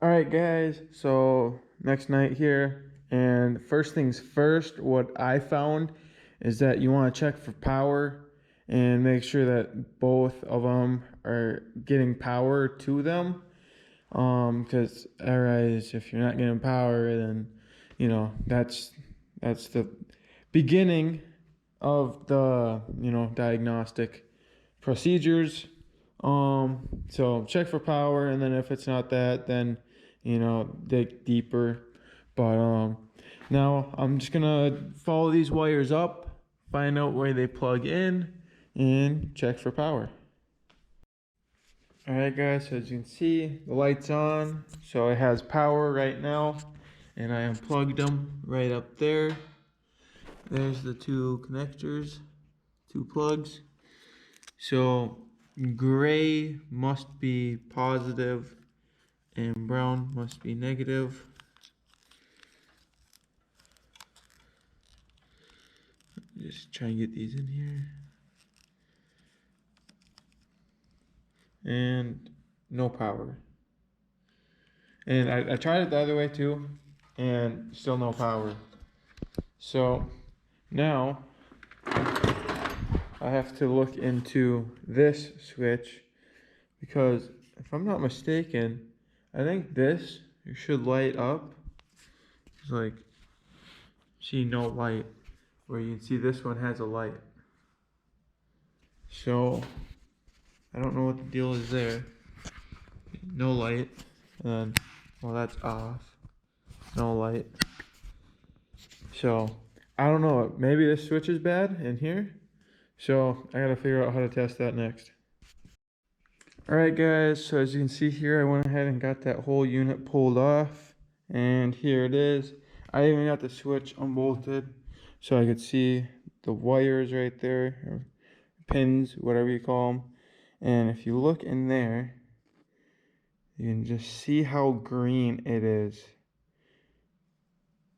All right, guys. So next night here, and first things first, what I found is that you want to check for power and make sure that both of them are getting power to them. Because otherwise, if you're not getting power, then that's the beginning of the diagnostic procedures. So check for power, and then if it's not that, then dig deeper. But now I'm just gonna follow these wires up, find out where they plug in, and check for power. All right, guys. So as you can see, the light's on, so it has power right now, and I unplugged them right up there. There's the two connectors, two plugs. So gray must be positive and brown must be negative. Just try and get these in here. And no power. And I tried it the other way too, and still no power. So now I have to look into this switch, because if I'm not mistaken, I think this should light up. It's like, see no light, where you can see this one has a light. So I don't know what the deal is there. No light, and then, well, that's off. No light. So I don't know, maybe this switch is bad in here. So I gotta figure out how to test that next. Alright, guys, so as you can see here, I went ahead and got that whole unit pulled off, and here it is. I even got the switch unbolted so I could see the wires right there, or pins, whatever you call them. And if you look in there, you can just see how green it is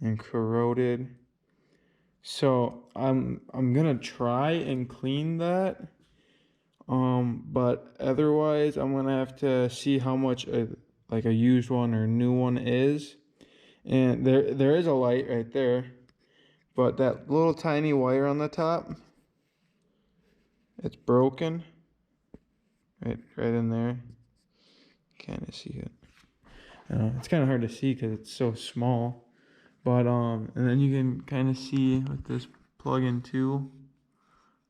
and corroded. So I'm gonna try and clean that. But otherwise I'm gonna have to see how much like a used one or new one is. And there is a light right there, but that little tiny wire on the top, it's broken. Right in there. Kind of see it. It's kind of hard to see because it's so small. But and then you can kind of see with this plug-in too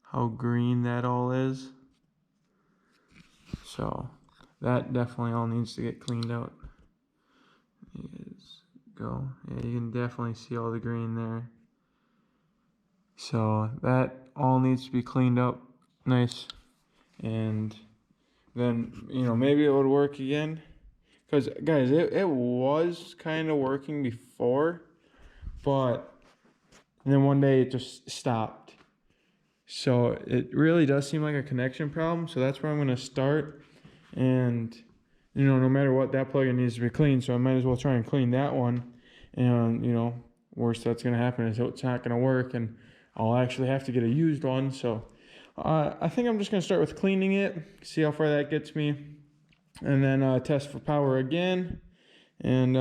how green that all is. So that definitely all needs to get cleaned out. Go. Yeah, you can definitely see all the green there. So that all needs to be cleaned up nice, and then maybe it would work again. Because guys, it was kind of working before, but then one day it just stopped. So it really does seem like a connection problem. So that's where I'm going to start. And no matter what, that plug-in needs to be cleaned. So I might as well try and clean that one. And worst that's going to happen is it's not going to work, and I'll actually have to get a used one. So I think I'm just going to start with cleaning it, see how far that gets me, and then test for power again, and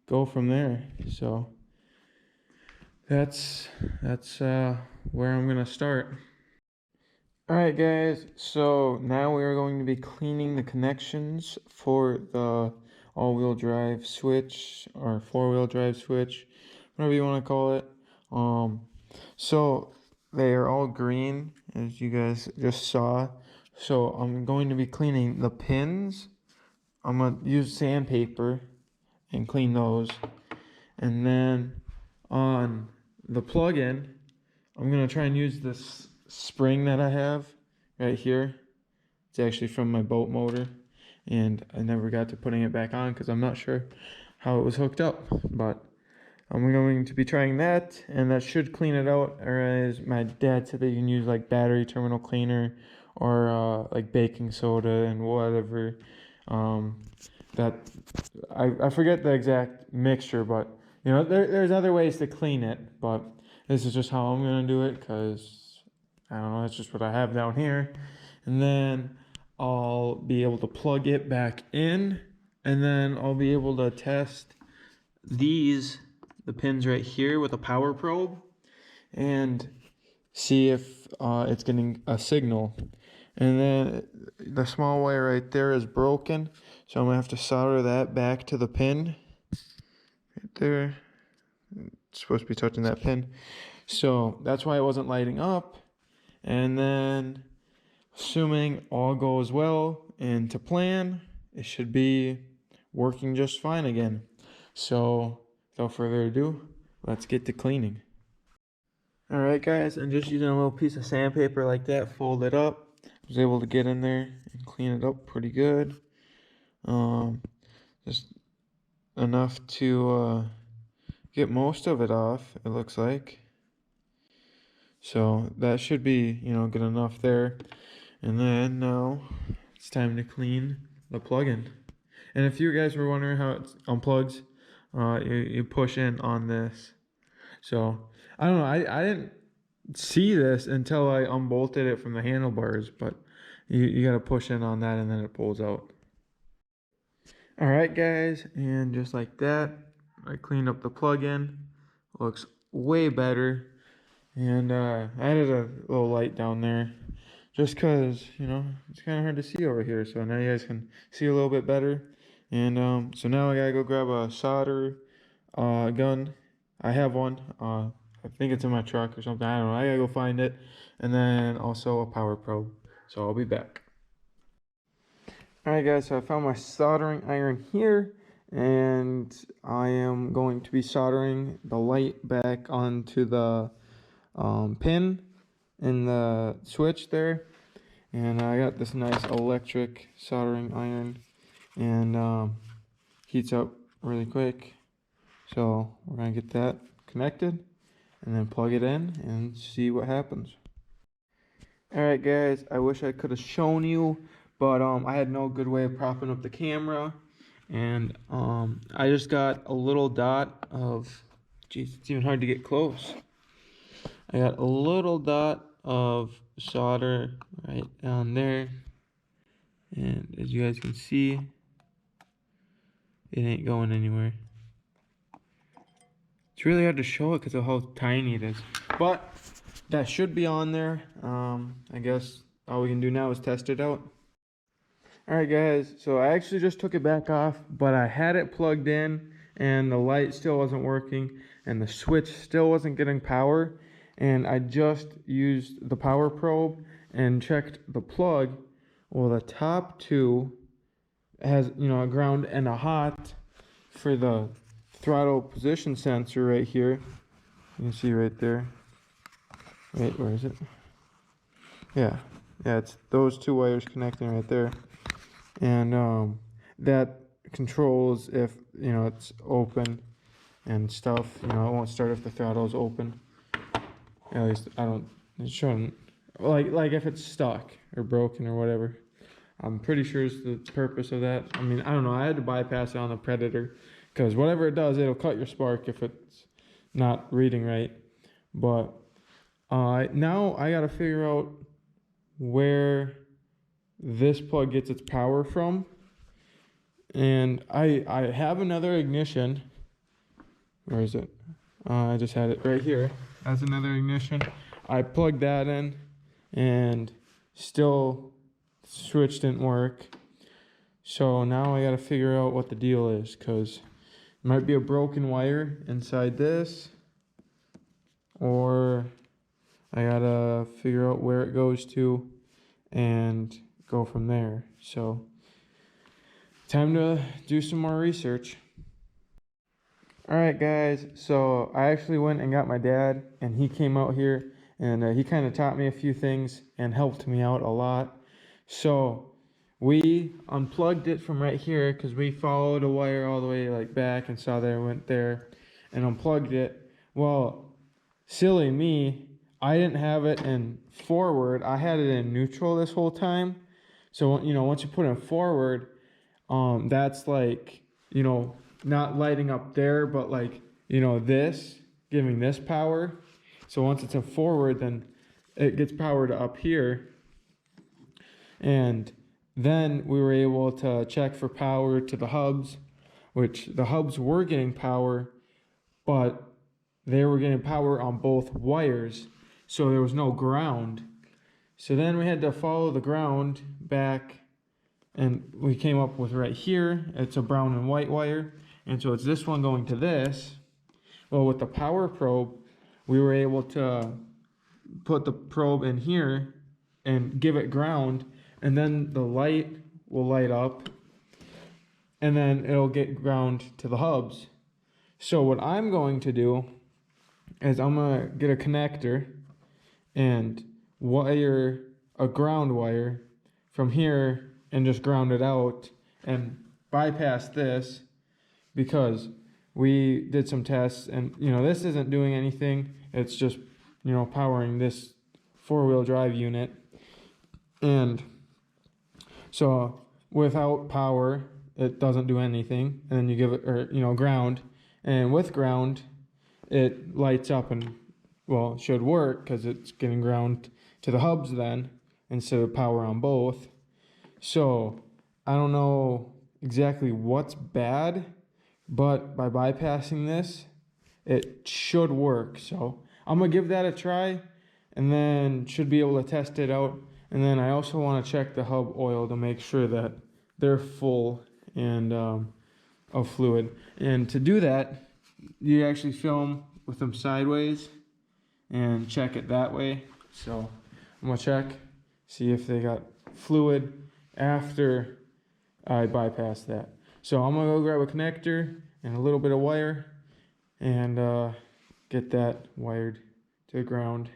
go from there. So that's where I'm gonna start. All right, guys, so now we are going to be cleaning the connections for the all-wheel drive switch or four-wheel drive switch, whatever you want to call it. So they are all green, as you guys just saw. So I'm going to be cleaning the pins. I'm going to use sandpaper and clean those. And then on the plug-in, I'm going to try and use this spring that I have right here. It's actually from my boat motor, and I never got to putting it back on because I'm not sure how it was hooked up. But I'm going to be trying that, and that should clean it out. Or as my dad said, that you can use like battery terminal cleaner or like baking soda and whatever. That I forget the exact mixture, but there's other ways to clean it. But this is just how I'm gonna do it, because I don't know, that's just what I have down here. And then I'll be able to plug it back in, And then I'll be able to test the pins right here with a power probe and see if it's getting a signal. And then the small wire right there is broken, so I'm gonna have to solder that back to the pin right there. It's supposed to be touching that pin, so that's why it wasn't lighting up. And then, assuming all goes well and to plan, it should be working just fine again. So without further ado, let's get to cleaning. All right, guys, I'm just using a little piece of sandpaper like that, fold it up. I was able to get in there and clean it up pretty good. Just enough to get most of it off, it looks like. So that should be, good enough there. And then now it's time to clean the plug-in. And if you guys were wondering how it unplugs, you push in on this. So I don't know, I didn't see this until I unbolted it from the handlebars, but you got to push in on that and then it pulls out. All right, guys, and just like that, I cleaned up the plug-in. Looks way better. And I added a little light down there just because, it's kind of hard to see over here. So now you guys can see a little bit better. And so now I got to go grab a solder gun. I have one. I think it's in my truck or something. I don't know. I got to go find it. And then also a power probe. So I'll be back. Alright guys, so I found my soldering iron here, and I am going to be soldering the light back onto the pin in the switch there. And I got this nice electric soldering iron, and heats up really quick. So we're going to get that connected and then plug it in and see what happens. Alright guys, I wish I could have shown you, but I had no good way of propping up the camera, and I just got a little dot of, geez, it's even hard to get close. I got a little dot of solder right down there, and as you guys can see, it ain't going anywhere. It's really hard to show it because of how tiny it is, but that should be on there. I guess all we can do now is test it out. Alright guys, so I actually just took it back off, but I had it plugged in and the light still wasn't working and the switch still wasn't getting power, and I just used the power probe and checked the plug. Well, the top two has, a ground and a hot for the throttle position sensor right here. You can see right there. Wait, where is it? Yeah, it's those two wires connecting right there. And that controls if it's open and stuff. It won't start if the throttle is open. At least it shouldn't. Like if it's stuck or broken or whatever. I'm pretty sure it's the purpose of that. I mean, I don't know. I had to bypass it on the Predator because whatever it does, it'll cut your spark if it's not reading right. But now I got to figure out where this plug gets its power from, and I have another ignition. Where is it? I just had it right here. That's another ignition. I plugged that in and still switch didn't work. So now I gotta figure out what the deal is, because it might be a broken wire inside this, or I gotta figure out where it goes to and go from there. So time to do some more research. Alright guys, so I actually went and got my dad, and he came out here and he kind of taught me a few things and helped me out a lot. So we unplugged it from right here because we followed a wire all the way back and saw that it went there and unplugged it. Well, silly me, I didn't have it in forward. I had it in neutral this whole time. So, once you put it in forward, that's not lighting up there, but this, giving this power. So once it's in forward, then it gets power to up here. And then we were able to check for power to the hubs, which the hubs were getting power, but they were getting power on both wires, so there was no ground. So then we had to follow the ground back, and we came up with right here, it's a brown and white wire, and so it's this one going to this. Well, with the power probe, we were able to put the probe in here and give it ground, and then the light will light up, and then it'll get ground to the hubs. So what I'm going to do is I'm going to get a connector and wire a ground wire from here and just ground it out and bypass this, because we did some tests and this isn't doing anything. It's just powering this four-wheel drive unit. And so without power it doesn't do anything, and then you give it ground, and with ground it lights up and it should work because it's getting ground to the hubs then instead of power on both. So I don't know exactly what's bad, but by bypassing this it should work. So I'm gonna give that a try and then should be able to test it out. And then I also want to check the hub oil to make sure that they're full and of fluid. And to do that, you actually film with them sideways and check it that way. So I'm gonna check, see if they got fluid after I bypass that. So I'm gonna go grab a connector and a little bit of wire and get that wired to the ground.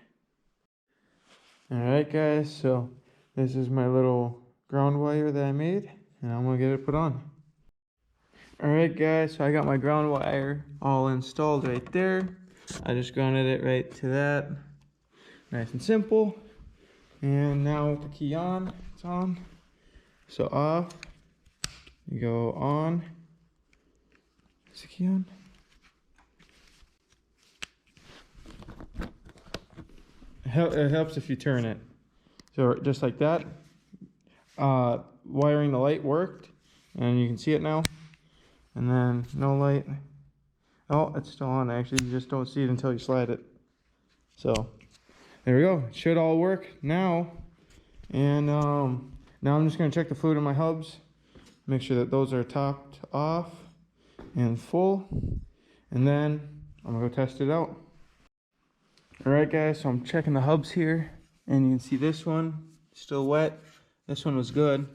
Alright guys, so this is my little ground wire that I made, and I'm gonna get it put on. Alright guys, so I got my ground wire all installed right there. I just grounded it right to that. Nice and simple. And now with the key on, it's on. So off, you go on. Is the key on? It helps if you turn it. So just like that. Wiring the light worked, and you can see it now. And then no light. Oh, it's still on actually. You just don't see it until you slide it. So there we go. It should all work now. And now I'm just going to check the fluid in my hubs. Make sure that those are topped off and full. And then I'm going to go test it out. Alright guys, so I'm checking the hubs here, and you can see this one still wet. This one was good.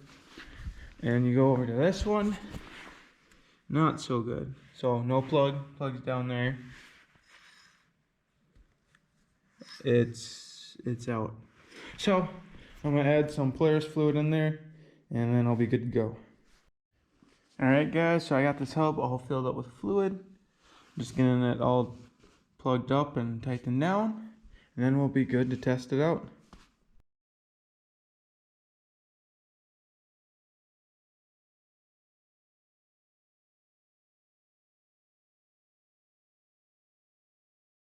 And you go over to this one, not so good. So no plug's down there. It's out. So I'm gonna add some Polaris fluid in there, and then I'll be good to go. Alright guys, so I got this hub all filled up with fluid. Just getting it all plugged up and tightened down, and then we'll be good to test it out.